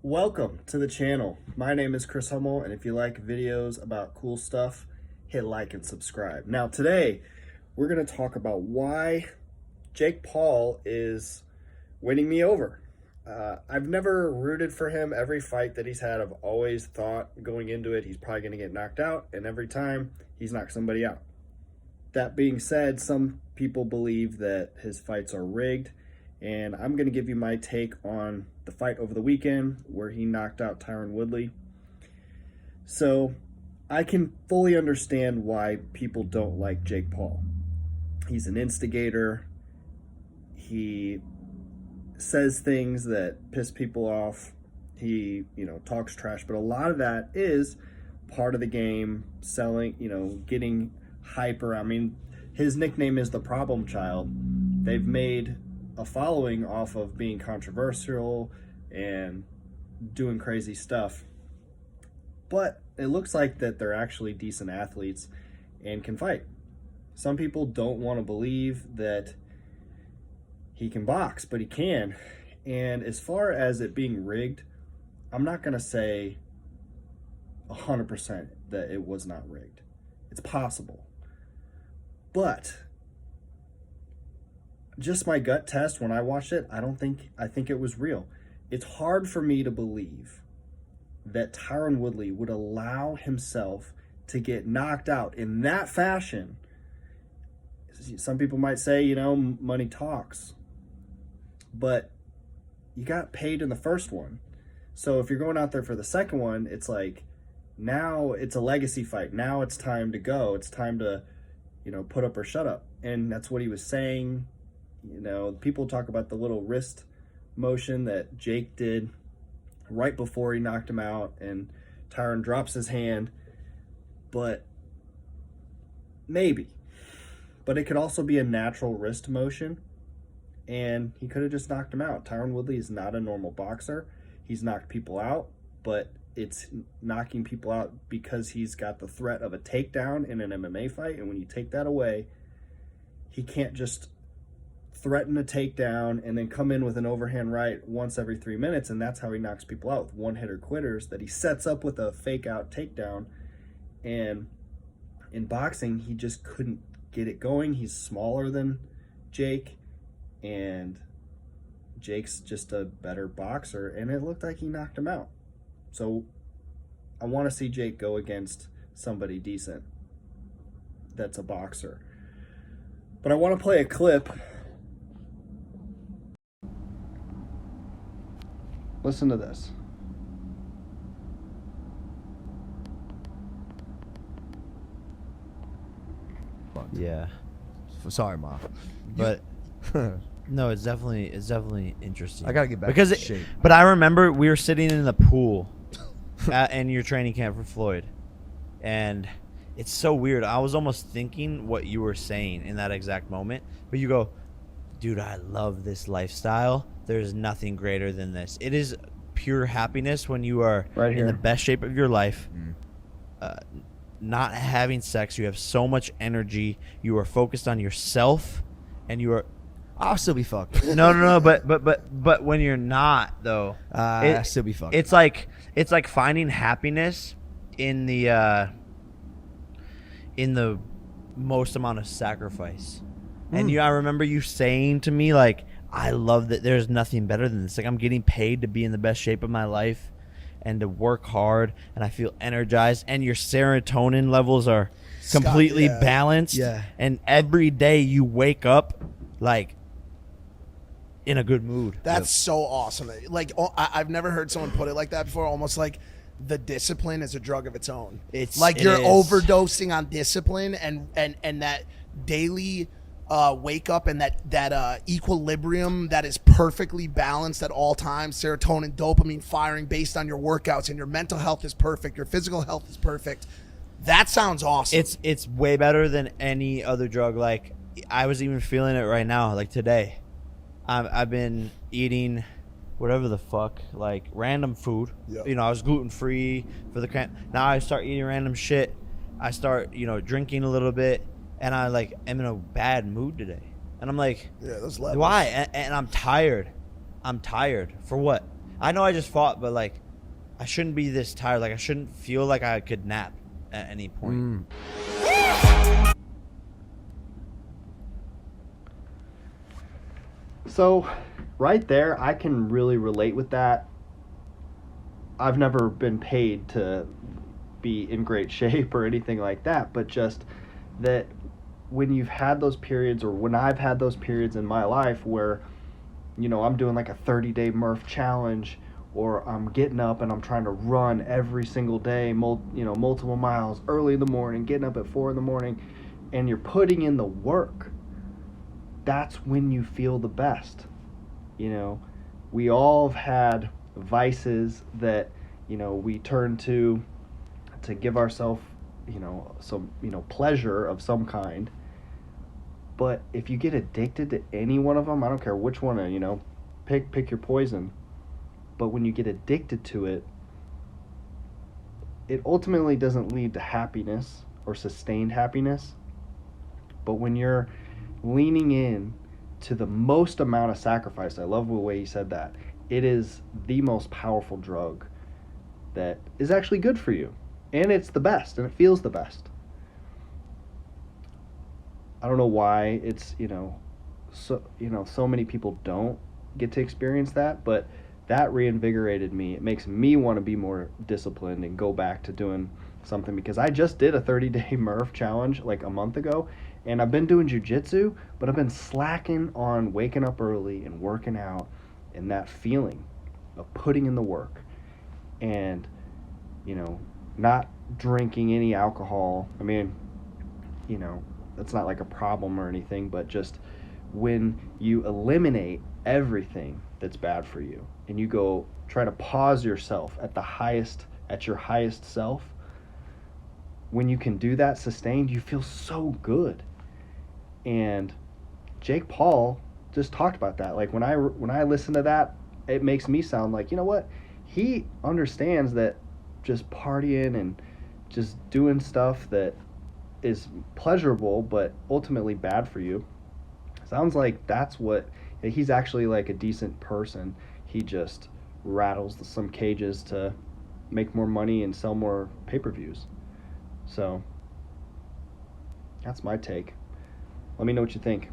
Welcome to the channel. My name is Chris Hummel, and if you like videos about cool stuff, hit like and subscribe. Now today, we're going to talk about why Jake Paul is winning me over. I've never rooted for him. Every fight that he's had, I've always thought going into it, he's probably going to get knocked out, and every time, he's knocked somebody out. That being said, some people believe that his fights are rigged, and I'm going to give you my take on the fight over the weekend where he knocked out Tyron Woodley. So I can fully understand why people don't like Jake Paul. He's an instigator. He says things that piss people off. He, talks trash, but a lot of that is part of the game, selling, getting hype around. I mean, his nickname is the problem child. They've made a following off of being controversial and doing crazy stuff. But it looks like that they're actually decent athletes and can fight. Some people don't want to believe that he can box, but he can. And as far as it being rigged, I'm not going to say 100% that it was not rigged. It's possible. But just my gut test when I watched it, I think it was real. It's hard for me to believe that Tyron Woodley would allow himself to get knocked out in that fashion. Some people might say, money talks. But you got paid in the first one. So if you're going out there for the second one, it's like, now it's a legacy fight. Now it's time to go. It's time to, put up or shut up. And that's what he was saying. People talk about the little wrist motion that Jake did right before he knocked him out, and Tyron drops his hand. But maybe. But it could also be a natural wrist motion, and he could have just knocked him out. Tyron Woodley is not a normal boxer. He's knocked people out, but it's knocking people out because he's got the threat of a takedown in an MMA fight, and when you take that away, he can't just threaten a takedown and then come in with an overhand right once every 3 minutes, and that's how he knocks people out, with one-hitter quitters that he sets up with a fake-out takedown. And in boxing, he just couldn't get it going. He's smaller than Jake, and Jake's just a better boxer, and it looked like he knocked him out. So I want to see Jake go against somebody decent that's a boxer. But I want to play a clip. Listen to this. Yeah, Sorry, Ma. but no, it's definitely interesting. I gotta get back because in shape. But I remember we were sitting in the pool in your training camp for Floyd, and it's so weird. I was almost thinking what you were saying in that exact moment, but you go, dude, I love this lifestyle. There's nothing greater than this. It is pure happiness when you are Right here. in the best shape of your life. Not having sex, you have so much energy. You are focused on yourself, and you are. I'll still be fucked. No. But when you're not, though, I'll still be fucked. it's like finding happiness in the most amount of sacrifice. And I remember you saying to me, like, I love that there's nothing better than this. Like, I'm getting paid to be in the best shape of my life and to work hard, and I feel energized, and your serotonin levels are completely yeah. balanced. Yeah. And every day you wake up like in a good mood. That's so awesome. Like, I've never heard someone put it like that before. Almost like the discipline is a drug of its own. It's like it you're is. overdosing on discipline and that daily wake up and that equilibrium that is perfectly balanced at all times. Serotonin, dopamine firing based on your workouts, and your mental health is perfect. Your physical health is perfect. That sounds awesome. It's way better than any other drug. Like, I was even feeling it right now, like today. I've been eating whatever the fuck, like random food. Yep. I was gluten free for the cramp. Now I start eating random shit. I start, drinking a little bit, and I am in a bad mood today. And I'm like, yeah, those levels. why? And I'm tired. I'm tired. For what? I know I just fought, but like, I shouldn't be this tired. Like, I shouldn't feel like I could nap at any point. So, right there, I can really relate with that. I've never been paid to be in great shape or anything like that, but just that when you've had those periods, or when I've had those periods in my life where, you know, I'm doing like a 30-day Murph challenge, or I'm getting up and I'm trying to run every single day, multiple miles early in the morning, getting up at 4 in the morning, and you're putting in the work, that's when you feel the best. You know, we all have had vices that, you know, we turn to give ourselves, some, pleasure of some kind. But if you get addicted to any one of them, I don't care which one, pick your poison. But when you get addicted to it, it ultimately doesn't lead to happiness or sustained happiness. But when you're leaning in to the most amount of sacrifice, I love the way you said that, it is the most powerful drug that is actually good for you. And it's the best, and it feels the best. I don't know why it's, so many people don't get to experience that, but that reinvigorated me. It makes me want to be more disciplined and go back to doing something, because I just did a 30-day Murph challenge like a month ago, and I've been doing jiu-jitsu, but I've been slacking on waking up early and working out, and that feeling of putting in the work and, not drinking any alcohol. I mean, that's not like a problem or anything, but just when you eliminate everything that's bad for you and you go try to pause yourself at your highest self, when you can do that sustained, you feel so good. And Jake Paul just talked about that. Like when I listen to that, it makes me sound like, you know what? He understands that just partying and just doing stuff that is pleasurable but ultimately bad for you, sounds like that's what he's actually like a decent person. He just rattles some cages to make more money and sell more pay-per-views. So that's my take. Let me know what you think.